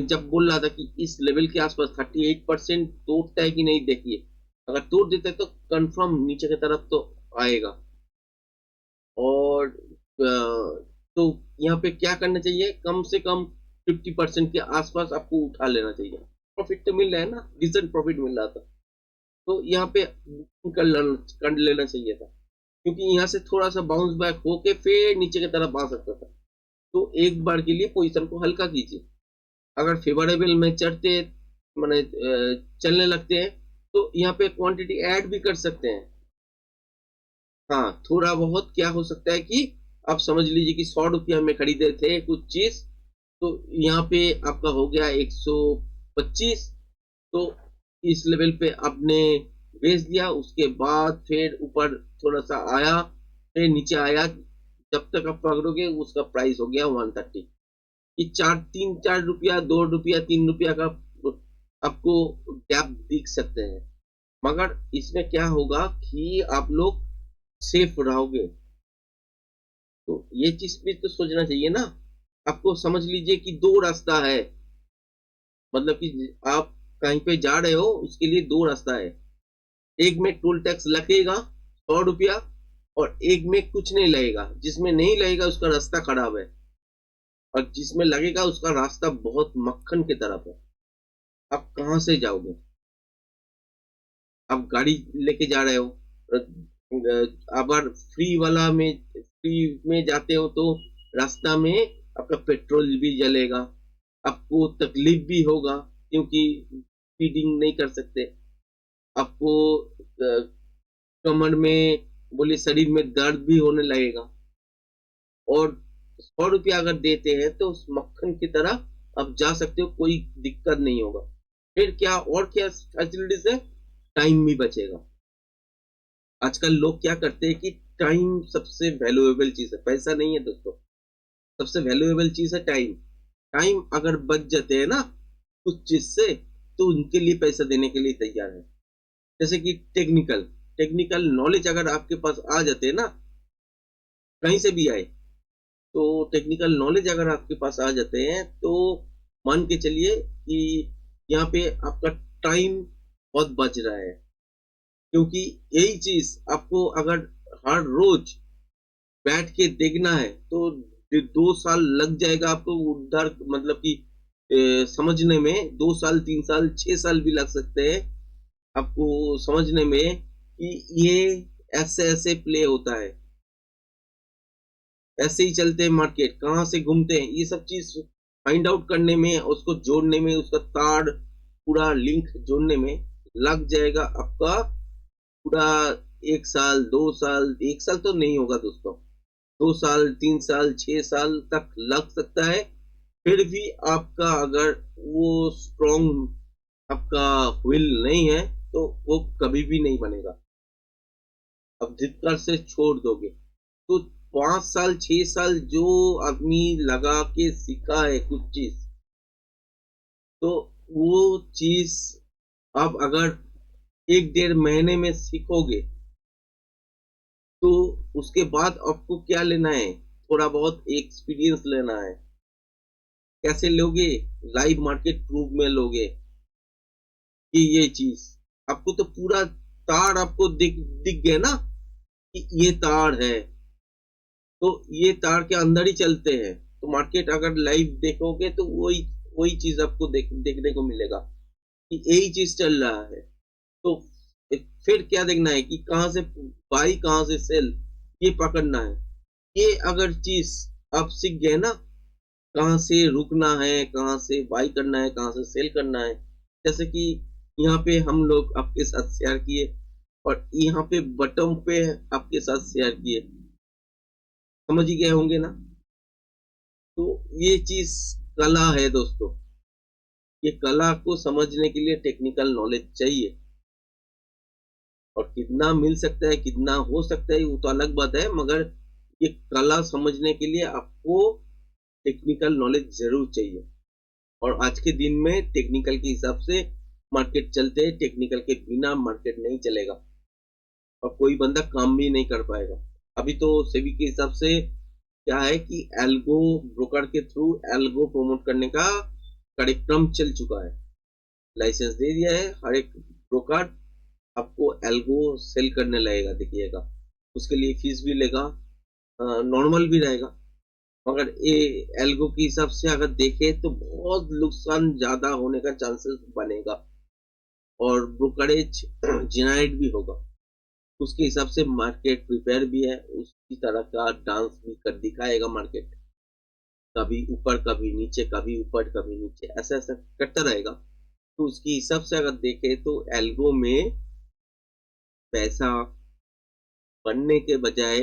जब बोल रहा था कि इस लेवल के आसपास 38% तोड़ता है कि नहीं, देखिए अगर तोड़ देता है तो कंफर्म नीचे की तरफ तो आएगा। और तो यहाँ पे क्या करना चाहिए, कम से कम 50% के आसपास आपको उठा लेना चाहिए। प्रॉफिट तो मिल रहा है ना, डिसेंट प्रॉफिट मिल रहा था, तो यहाँ पे कर लेना चाहिए था, क्योंकि यहाँ से थोड़ा सा बाउंस बैक होके फिर नीचे की तरफ आ सकता था। तो एक बार के लिए पोजीशन को हल्का कीजिए। अगर फेवरेबल में चढ़ते माने चलने लगते हैं तो यहाँ पे क्वांटिटी ऐड भी कर सकते हैं। हाँ, थोड़ा बहुत क्या हो सकता है कि आप समझ लीजिए कि 100 रुपया में खरीदे थे कुछ चीज, तो यहाँ पे आपका हो गया 125, तो इस लेवल पे आपने बेच दिया, उसके बाद फिर ऊपर थोड़ा सा आया, फिर नीचे आया, जब तक आप पकड़ोगे उसका प्राइस हो गया 130। कि 4 3 4 रुपया 2 रुपया 3 रुपया का आपको गैप दिख सकते हैं, मगर इसमें क्या होगा कि आप लोग सेफ रहोगे। तो ये चीज भी तो सोचना चाहिए ना। आपको समझ लीजिए कि दो रास्ता है, मतलब कि आप कहीं पे जा रहे हो उसके लिए दो रास्ता है, एक में टोल टैक्स लगेगा 100 रुपया, और एक में कुछ नहीं लगेगा, जिसमें नहीं लगेगा उसका रास्ता खराब है, और जिसमें लगेगा उसका रास्ता बहुत मक्खन की तरफ है। आप कहाँ से जाओगे, आप गाड़ी लेके जा रहे हो, अगर फ्री में जाते हो तो रास्ता में आपका पेट्रोल भी जलेगा, आपको तकलीफ भी होगा, क्योंकि स्पीडिंग नहीं कर सकते, आपको कमर में बोले शरीर में दर्द भी होने लगेगा। और 100 रुपया अगर देते हैं तो उस मक्खन की तरह आप जा सकते हो, कोई दिक्कत नहीं होगा। फिर क्या और क्या फैसिलिटीज है, टाइम भी बचेगा। आजकल लोग क्या करते हैं कि टाइम सबसे वैल्यूएबल चीज है, पैसा नहीं है दोस्तों, सबसे वैल्यूएबल चीज है टाइम। टाइम अगर बच जाते हैं ना कुछ चीज से, तो उनके लिए पैसा देने के लिए तैयार है। जैसे कि टेक्निकल टेक्निकल नॉलेज अगर आपके पास आ जाते हैं ना, कहीं से भी आए, तो टेक्निकल नॉलेज अगर आपके पास आ जाते हैं तो मान के चलिए कि यहाँ पे आपका टाइम बहुत बच रहा है। क्योंकि यही चीज आपको अगर हर रोज बैठ के देखना है तो 2 साल लग जाएगा आपको उधर, मतलब कि समझने में 2 साल 3 साल 6 साल भी लग सकते हैं आपको समझने में कि ये ऐसे ऐसे प्ले होता है, ऐसे ही चलते हैं मार्केट, कहाँ से घूमते हैं, ये सब चीज फाइंड आउट करने में, उसको जोड़ने में, उसका तार पूरा लिंक जोड़ने में लग जाएगा आपका पूरा 1 साल 2 साल। 1 साल तो नहीं होगा दोस्तों, 2 साल 3 साल 6 साल तक लग सकता है। फिर भी आपका अगर वो स्ट्रॉन्ग आपका विल नहीं है तो वो कभी भी नहीं बनेगा, अब धिक्कार से छोड़ दोगे। तो 5 साल 6 साल जो आदमी लगा के सीखा है कुछ चीज, तो वो चीज आप अगर 1 1.5 महीने में सीखोगे तो उसके बाद आपको क्या लेना है, थोड़ा बहुत एक्सपीरियंस लेना है। कैसे लोगे, लाइव मार्केट प्रूफ में लोगे कि ये चीज आपको तो पूरा तार आपको दिख दिख गया ना कि ये तार है, तो ये तार के अंदर ही चलते हैं। तो मार्केट अगर लाइव देखोगे तो वही वही चीज आपको देखने को मिलेगा कि यही चीज चल रहा है। तो फिर क्या देखना है कि कहाँ से बाई कहाँ से सेल, ये पकड़ना है। ये अगर चीज आप सीख गए ना, कहाँ से रुकना है, कहाँ से बाई करना है, कहाँ से सेल करना है, जैसे कि यहाँ पे हम लोग आपके साथ शेयर किए, और यहाँ पे बटन पे आपके साथ शेयर किए, समझ ही गए होंगे ना। तो ये चीज कला है दोस्तों। ये कला को समझने के लिए टेक्निकल नॉलेज चाहिए, और कितना मिल सकता है, कितना हो सकता है, वो तो अलग बात है, मगर ये कला समझने के लिए आपको टेक्निकल नॉलेज जरूर चाहिए। और आज के दिन में टेक्निकल के हिसाब से मार्केट चलते हैं, टेक्निकल के बिना मार्केट नहीं चलेगा और कोई बंदा काम भी नहीं कर पाएगा। अभी तो सेबी के हिसाब से क्या है कि एल्गो ब्रोकर के थ्रू एल्गो प्रमोट करने का कार्यक्रम चल चुका है। लाइसेंस दे दिया है, हर एक ब्रोकर आपको एल्गो सेल करने लगेगा, देखिएगा। उसके लिए फीस भी लेगा, नॉर्मल भी रहेगा, मगर ये एल्गो के हिसाब से अगर देखे तो बहुत नुकसान ज्यादा होने का चांसेस बनेगा और ब्रोकरेज जेनरेट भी होगा। उसके हिसाब से मार्केट प्रिपेयर भी है, उसी तरह का डांस भी कर दिखाएगा मार्केट, कभी ऊपर कभी नीचे, कभी ऊपर कभी नीचे, ऐसा ऐसा करता रहेगा। तो उसके हिसाब से अगर देखे तो एल्गो में पैसा बनने के बजाय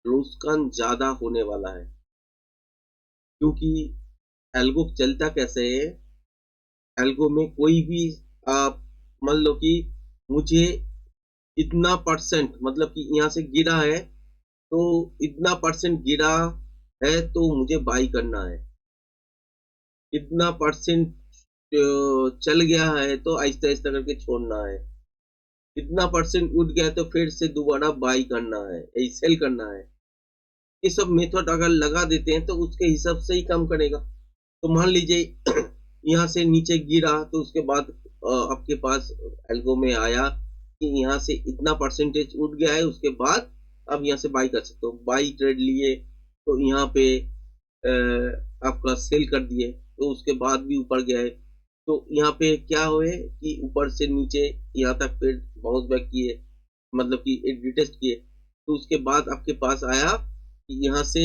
नुकसान ज्यादा होने वाला है। क्योंकि एल्गो चलता कैसे है, एल्गो में कोई भी आप मान लो कि मुझे इतना परसेंट, मतलब कि यहाँ से गिरा है तो इतना परसेंट गिरा है तो मुझे बाई करना है, इतना परसेंट चल गया है तो आहिस्ता आहिस्ता करके छोड़ना है, इतना परसेंट उठ गया है तो फिर से दोबारा बाई करना है, यही सेल करना है। ये सब मेथड अगर लगा देते हैं तो उसके हिसाब से ही काम करेगा। तो मान लीजिए यहाँ से नीचे गिरा तो उसके बाद आपके पास एल्गो में आया कि यहाँ से इतना परसेंटेज उठ गया है, उसके बाद अब यहाँ से बाई कर सकते हो, बाई ट्रेड लिए तो यहाँ पे आपका सेल कर दिए तो उसके बाद भी ऊपर गया है, तो यहाँ पे क्या हुए कि ऊपर से नीचे यहाँ तक फिर बाउंस बैक किए, मतलब कि एक रिटेस्ट किए, तो उसके बाद आपके पास आया कि यहाँ से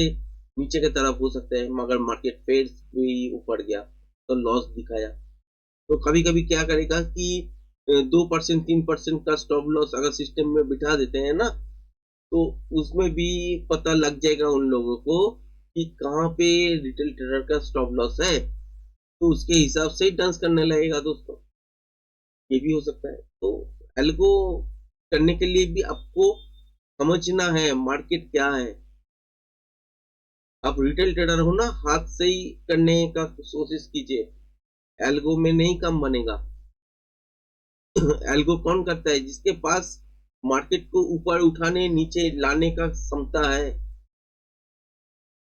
नीचे की तरफ हो सकता है, मगर मार्केट फिर भी ऊपर गया तो लॉस दिखाया। तो कभी कभी क्या करेगा कि 2% 3% का स्टॉप लॉस अगर सिस्टम में बिठा देते हैं ना, तो उसमें भी पता लग जाएगा उन लोगों को कि कहाँ पे रिटेल ट्रेडर का स्टॉप लॉस है, तो उसके हिसाब से ही डांस करने लगेगा दोस्तों। ये भी हो सकता है। तो एल्गो करने के लिए भी आपको समझना है मार्केट क्या है। आप रिटेल ट्रेडर हो ना, हाथ से ही करने का कोशिश कीजिए, एल्गो में नहीं काम बनेगा। एल्गो कौन करता है? जिसके पास मार्केट को ऊपर उठाने नीचे लाने का क्षमता है।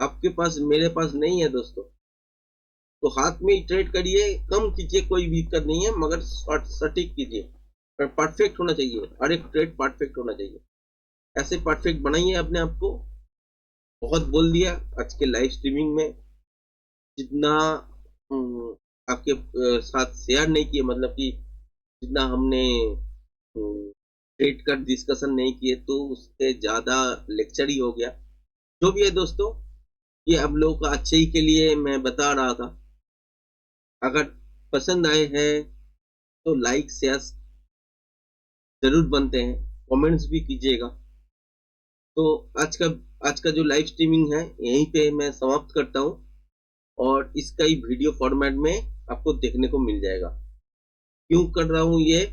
आपके पास, मेरे पास नहीं है दोस्तों। तो हाथ में ही ट्रेड करिए, कम कीजिए, कोई भी दिक्कत नहीं है, मगर सटीक कीजिए, परफेक्ट होना चाहिए, हर एक ट्रेड परफेक्ट होना चाहिए। ऐसे परफेक्ट बनाइए अपने आप को। बहुत बोल दिया आज के लाइव स्ट्रीमिंग में, जितना आपके साथ शेयर नहीं किए, मतलब कि जितना हमने ट्रेड का डिस्कशन नहीं किए, तो उससे ज्यादा लेक्चर ही हो गया। जो भी है दोस्तों, ये आप लोगों का अच्छे ही के लिए मैं बता रहा था। अगर पसंद आए हैं तो लाइक शेयर जरूर बनते हैं, कमेंट्स भी कीजिएगा। तो आज का जो लाइव स्ट्रीमिंग है यहीं पे मैं समाप्त करता हूँ, और इसका ही वीडियो फॉर्मेट में आपको देखने को मिल जाएगा। क्यों कर रहा हूँ ये?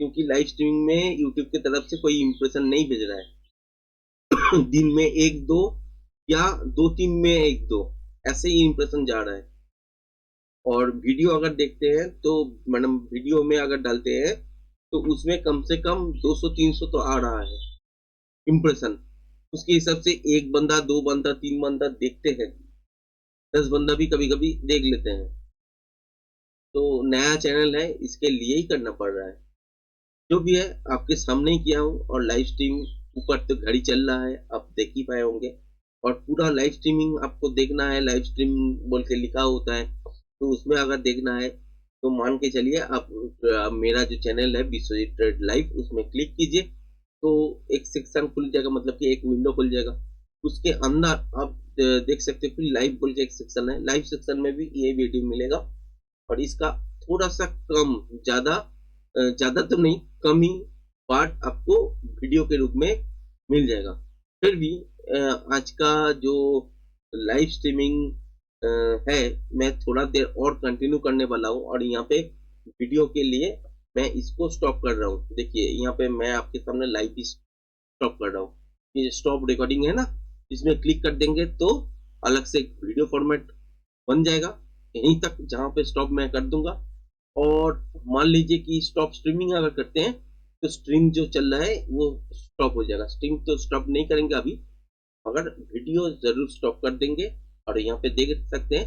क्योंकि लाइव स्ट्रीमिंग में यूट्यूब की तरफ से कोई इंप्रेशन नहीं भेज रहा है। दिन में एक दो या 2-3 में एक दो ऐसे ही इंप्रेशन जा रहा है। और वीडियो अगर देखते हैं तो मैडम, वीडियो में अगर डालते हैं तो उसमें कम से कम 200-300 तो आ रहा है इंप्रेशन। उसके हिसाब से एक बंदा, दो बंदा, तीन बंदा देखते हैं, 10 बंदा भी कभी कभी देख लेते हैं। तो नया चैनल है, इसके लिए ही करना पड़ रहा है। जो भी है आपके सामने ही किया हूँ, और लाइव स्ट्रीम ऊपर तो घड़ी चल रहा है, आप देख ही पाए होंगे। और पूरा लाइव स्ट्रीमिंग आपको देखना है, लाइव स्ट्रीम बोल के लिखा होता है, तो उसमें अगर देखना है तो मान के चलिए आप मेरा जो चैनल है विश्वजीत ट्रेड लाइव, उसमें क्लिक कीजिए तो एक सेक्शन खुल जाएगा, मतलब कि एक विंडो खुल जाएगा। उसके अंदर आप देख सकते हो लाइव बोल के एक सेक्शन है, लाइव सेक्शन में भी ये वीडियो मिलेगा। और इसका थोड़ा सा कम, ज्यादा तो नहीं, कम ही पार्ट आपको वीडियो के रूप में मिल जाएगा। फिर भी आज का जो लाइव स्ट्रीमिंग है, मैं थोड़ा देर और कंटिन्यू करने वाला हूँ और यहाँ पे वीडियो के लिए मैं इसको स्टॉप कर रहा हूँ। देखिए यहाँ पे मैं आपके सामने लाइव ही स्टॉप कर रहा हूँ। ये स्टॉप रिकॉर्डिंग है ना, इसमें क्लिक कर देंगे तो अलग से एक वीडियो फॉर्मेट बन जाएगा यहीं तक जहाँ पे स्टॉप मैं कर दूंगा। और मान लीजिए कि स्टॉप स्ट्रीमिंग अगर करते हैं तो स्ट्रीम जो चल रहा है वो स्टॉप हो जाएगा। स्ट्रीम तो स्टॉप नहीं करेंगे अभी, मगर वीडियो जरूर स्टॉप कर देंगे। और यहाँ पे देख सकते हैं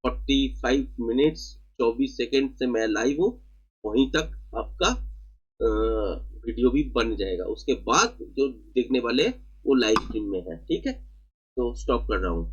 45 मिनट्स 24 सेकेंड से मैं लाइव हूँ, वहीं तक आपका वीडियो भी बन जाएगा। उसके बाद जो देखने वाले वो लाइव स्ट्रीम में है। ठीक है, तो स्टॉप कर रहा हूँ।